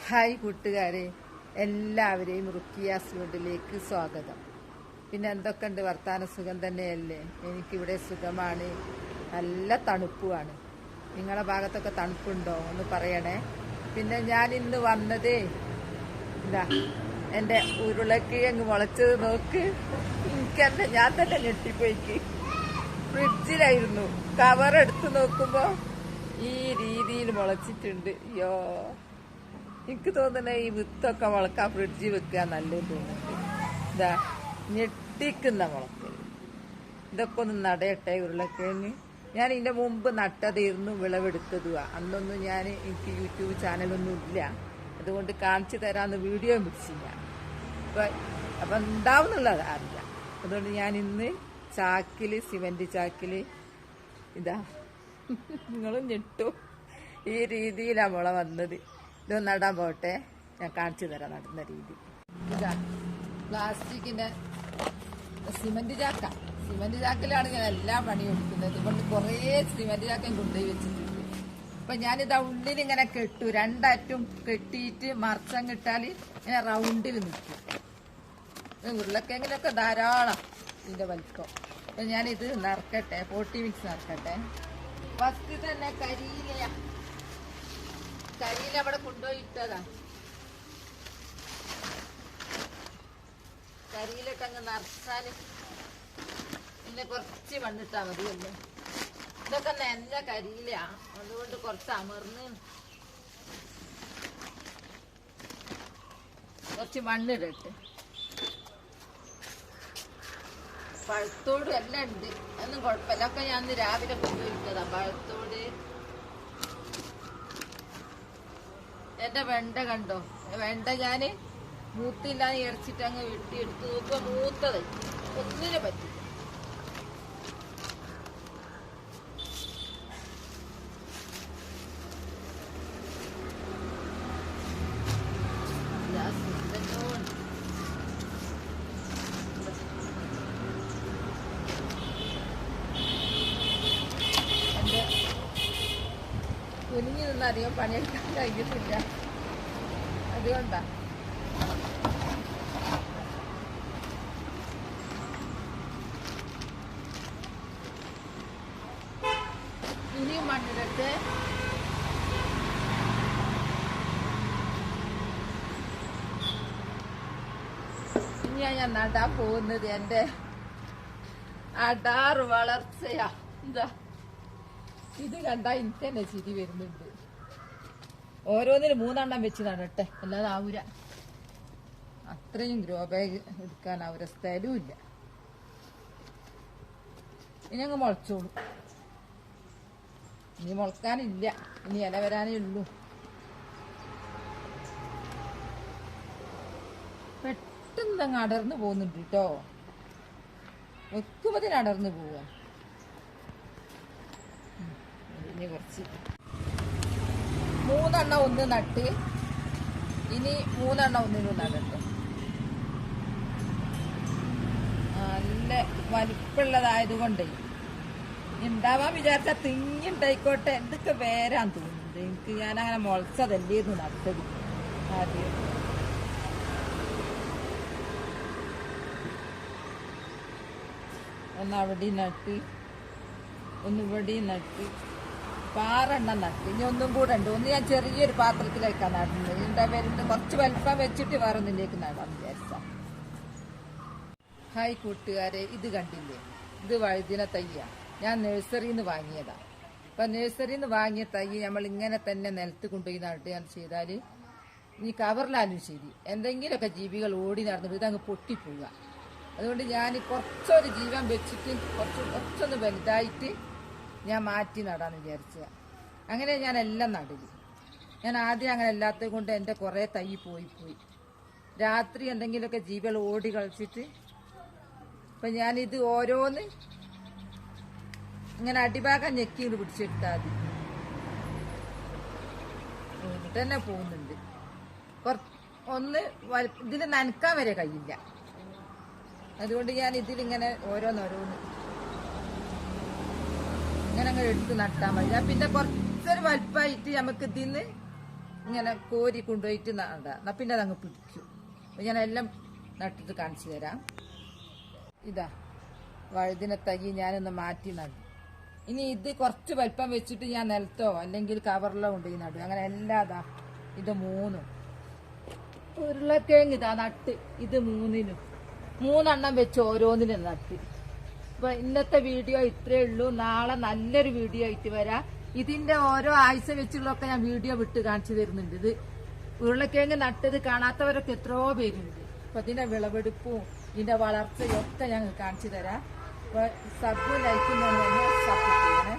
Hi കൂട്ടുകാരെ, എല്ലാവരെയും റുക്കിയാസ് വീട്ടിലേക്ക് സ്വാഗതം. പിന്നെ എന്തൊക്കെയുണ്ട് വർത്താന? സുഖം തന്നെയല്ലേ? എനിക്കിവിടെ സുഖമാണ്, നല്ല തണുപ്പുമാണ്. നിങ്ങളുടെ ഭാഗത്തൊക്കെ തണുപ്പുണ്ടോ ഒന്ന് പറയണേ. പിന്നെ ഞാൻ ഇന്ന് വന്നതേ ഇതാ എൻ്റെ ഉരുളക്കിഴങ്ങ് മുളച്ചത് നോക്ക്. എനിക്കെന്നെ ഞാൻ തന്നെ ഞെട്ടിപ്പോയിക്ക്. ഫ്രിഡ്ജിലായിരുന്നു, കവർ എടുത്ത് നോക്കുമ്പോൾ ഈ രീതിയിൽ മുളച്ചിട്ടുണ്ട്. അയ്യോ, എനിക്ക് തോന്നുന്നത് ഈ വിത്തൊക്കെ മുളക്കാൻ ഫ്രിഡ്ജിൽ വെക്കുക നല്ലത് തോന്നുന്നുണ്ട്. ഇതാ ഞെട്ടിക്കുന്ന മുളക്കൽ. ഇതൊക്കെ ഒന്ന് നടയട്ടെ ഉരുളക്കിഴങ്ങ്. ഞാൻ ഇതിൻ്റെ മുമ്പ് നട്ടതായിരുന്നു, വിളവെടുത്തതുവാ. അന്നൊന്നും എനിക്ക് യൂട്യൂബ് ചാനലൊന്നും ഇല്ല, അതുകൊണ്ട് കാണിച്ചു തരാമെന്ന് വീഡിയോ പിടിച്ചില്ല. അപ്പം ഉണ്ടാവുന്നുള്ളത് അറിയാം. അതുകൊണ്ട് ഞാൻ ഇന്ന് ചാക്കിൽ, സിമെന്റ് ചാക്കിൽ ഇതാ നിങ്ങളും ഞെട്ടു, ഈ രീതിയിലാണ് മുള വന്നത്. ഇത് നടാൻ പോട്ടെ, ഞാൻ കാണിച്ചു തരാം നടുന്ന രീതി. ഇതാ പ്ലാസ്റ്റിക്കിന്റെ സിമെന്റ് ചാക്ക. സിമെന്റ് ചാക്കിലാണ് ഞാൻ എല്ലാ പണിയും എടുക്കുന്നത്. ഇതുകൊണ്ട് കുറേ സിമെന്റ് ചാക്കയും കൊണ്ടുപോയി വെച്ചിട്ടുണ്ട്. അപ്പൊ ഞാനിതാ ഉള്ളിലിങ്ങനെ കെട്ടു, രണ്ടറ്റും കെട്ടിയിട്ട് മറച്ചങ്ങിട്ടാൽ ഇങ്ങനെ റൗണ്ടിൽ നിൽക്കും. ഉരുളക്കിഴങ്ങിനൊക്കെ ധാരാളം ഇതിന്റെ വലിപ്പം. അപ്പൊ ഞാനിത് നിറക്കട്ടെ, പോട്ടി മിക്സ് നിറക്കട്ടെ. ഫസ്റ്റ് തന്നെ കരിയില അവിടെ കൊണ്ടുപോയി ഇട്ടതാ. കരിയിലിട്ടങ്ങ് നിറച്ചാല് പിന്നെ കുറച്ച് മണ്ണിട്ടാ മതിയല്ലേ. ഇതൊക്കെ നനഞ്ഞ കരിയില, അതുകൊണ്ട് കുറച്ച് അമർന്ന് കുറച്ച് മണ്ണിടട്ടെ. പഴത്തോട് എല്ലാം ഉണ്ട്, ഒന്നും കുഴപ്പമില്ല. ഒക്കെ ഞാൻ രാവിലെ കൊണ്ടുപോയിട്ടതാ. പഴത്തോട് എന്റെ വെണ്ട കണ്ടോ, വെണ്ട ഞാന് മൂത്തില്ലാന്ന് ഇറച്ചിട്ട് അങ്ങ് വെട്ടിയെടുത്ത് നോക്കുമ്പോ മൂത്തത് ഒന്നിനെ പറ്റി. കുനിഞ്ഞു നിന്ന് അധികം പണിയെടുക്കാൻ കഴിഞ്ഞിട്ടില്ല, അതുകൊണ്ടാ. ഇനിയും മണ്ണിടട്ടെ. ഇനിയാ ഞാൻ നടാൻ പോകുന്നത് എന്റെ അടാറ് വളർച്ചയാ. എന്താ ഇത് കണ്ടാ എനിക്ക് തന്നെ ചിരി വരുന്നുണ്ട്. ഓരോന്നിനും 3 വെച്ച് നടട്ടെ, അല്ലാതെ ആവൂര. അത്രയും ഗ്രോ ബാഗ് എടുക്കാൻ അവരെ സ്ഥലവും ഇല്ല. ഇനി അങ്ങ് മുളച്ചോളൂ. ഇനി മുളക്കാനില്ല, ഇനി ഇല വരാനേ ഉള്ളൂ. പെട്ടെന്ന് അങ്ങ് അടർന്നു പോകുന്നുണ്ട് കേട്ടോ. വെക്കുമ്പത്തിന് അടർന്നു പോവുക. ഇനി കുറച്ച് 3 ഒന്ന് നട്ട്, ഇനി 3 ഒന്നിനും നടട്ടെ. നല്ല വലിപ്പുള്ളതായത് കൊണ്ടേ ഉണ്ടാവാൻ വിചാരിച്ചാൽ തിങ്ങിണ്ടായിക്കോട്ടെ. എന്തൊക്കെ വേരാൻ തോന്നുന്നുണ്ട് എനിക്ക്. ഞാനങ്ങനെ മുളച്ചതല്ലേന്ന് നട്ടത് ആദ്യം. ഒന്ന് അവിടെയും നട്ട്, ഒന്ന് ഇവിടെയും നട്ട്, 6 നട്ട്. ഇനി ഒന്നും കൂടെ ഉണ്ട്. ഒന്ന് ഞാൻ ചെറിയൊരു പാത്രത്തിലേക്കാണ് നടുന്നത്. ഇതിൻ്റെ വരുന്നത് കുറച്ച് വലിപ്പം വെച്ചിട്ട് വേറെ ഒന്നിലേക്ക് നടാൻ വിചാരിച്ച. ഹായ് കൂട്ടുകാരെ, ഇത് കണ്ടില്ലേ? ഇത് വഴുതിന തയ്യാ. ഞാൻ നഴ്സറിയിൽ നിന്ന് വാങ്ങിയതാ. അപ്പൊ നഴ്സറിയിൽ നിന്ന് വാങ്ങിയ തൈ നമ്മൾ ഇങ്ങനെ തന്നെ നിലത്ത് കൊണ്ടുപോയി നടുകയാണ് ചെയ്താൽ, ഈ കവറിലാലും ശരി, എന്തെങ്കിലുമൊക്കെ ജീവികൾ ഓടി നടന്നിട്ട് ഇതങ്ങ് പൊട്ടിപ്പോവുക. അതുകൊണ്ട് ഞാൻ കുറച്ചൊരു ജീവൻ വെച്ചിട്ട് കുറച്ചൊന്ന് വലുതായിട്ട് ഞാൻ മാറ്റി നടാന്ന് വിചാരിച്ച. അങ്ങനെ ഞാൻ എല്ലാം നടല്. ഞാൻ ആദ്യം അങ്ങനെ അല്ലാത്തത് കൊണ്ട് എൻ്റെ കുറേ തൈ പോയി. രാത്രി എന്തെങ്കിലുമൊക്കെ ജീവികൾ ഓടി കളിച്ചിട്ട് അപ്പൊ ഞാനിത് ഓരോന്ന് ഇങ്ങനെ അടിഭാഗം ഞെക്കി പിടിച്ചെടുത്താൽ മതി. തന്നെ പോകുന്നുണ്ട്. ഒന്ന് ഇതിൽ നനക്കാൻ വരെ കഴിയില്ല. അതുകൊണ്ട് ഞാൻ ഇതിലിങ്ങനെ ഓരോന്നോരോന്ന് ഇങ്ങനെ അങ്ങ് എടുത്ത് നട്ടാൽ മതി. ഞാൻ പിന്നെ കുറച്ചൊരു വലുപ്പമായിട്ട് നമുക്ക് ഇതിന്ന് ഇങ്ങനെ കോരി കൊണ്ടുപോയിട്ട് നടാം. എന്നാ പിന്നെ അതങ്ങ് പിടിക്കും. അപ്പൊ ഞാൻ എല്ലാം നട്ടിട്ട് കാണിച്ചു തരാം. ഇതാ വഴുതിന തൈ ഞാനൊന്ന് മാറ്റി നടും. ഇനി ഇത് കുറച്ച് വലിപ്പം വെച്ചിട്ട് ഞാൻ നിലത്തോ അല്ലെങ്കിൽ കവറിലോ കൊണ്ടുപോയി നടും. അങ്ങനെ എല്ലാതാ ഇത് 3 ഉരുളക്കിഴങ്ങ് ഇതാ നട്ട്. ഇത് 3 വെച്ച് ഓരോന്നിനും നട്ട്. അപ്പൊ ഇന്നത്തെ വീഡിയോ ഇത്രയേ ഉള്ളൂ. നാളെ നല്ലൊരു വീഡിയോ ആയിട്ട് വരാം. ഇതിന്റെ ഓരോ ആഴ്ച വെച്ചുള്ളൊക്കെ ഞാൻ വീഡിയോ വിട്ട് കാണിച്ചു തരുന്നുണ്ട്. ഇത് ഉരുളക്കിഴങ്ങ് നട്ടത് കാണാത്തവരൊക്കെ എത്രയോ പേരുണ്ട്. അപ്പൊ ഇതിന്റെ വിളവെടുപ്പും ഇതിന്റെ വളർച്ചയും ഒക്കെ ഞങ്ങൾ കാണിച്ചു തരാം. അപ്പൊ സബ് ലൈക്കും സപ്പോർട്ട് ചെയ്യണേ.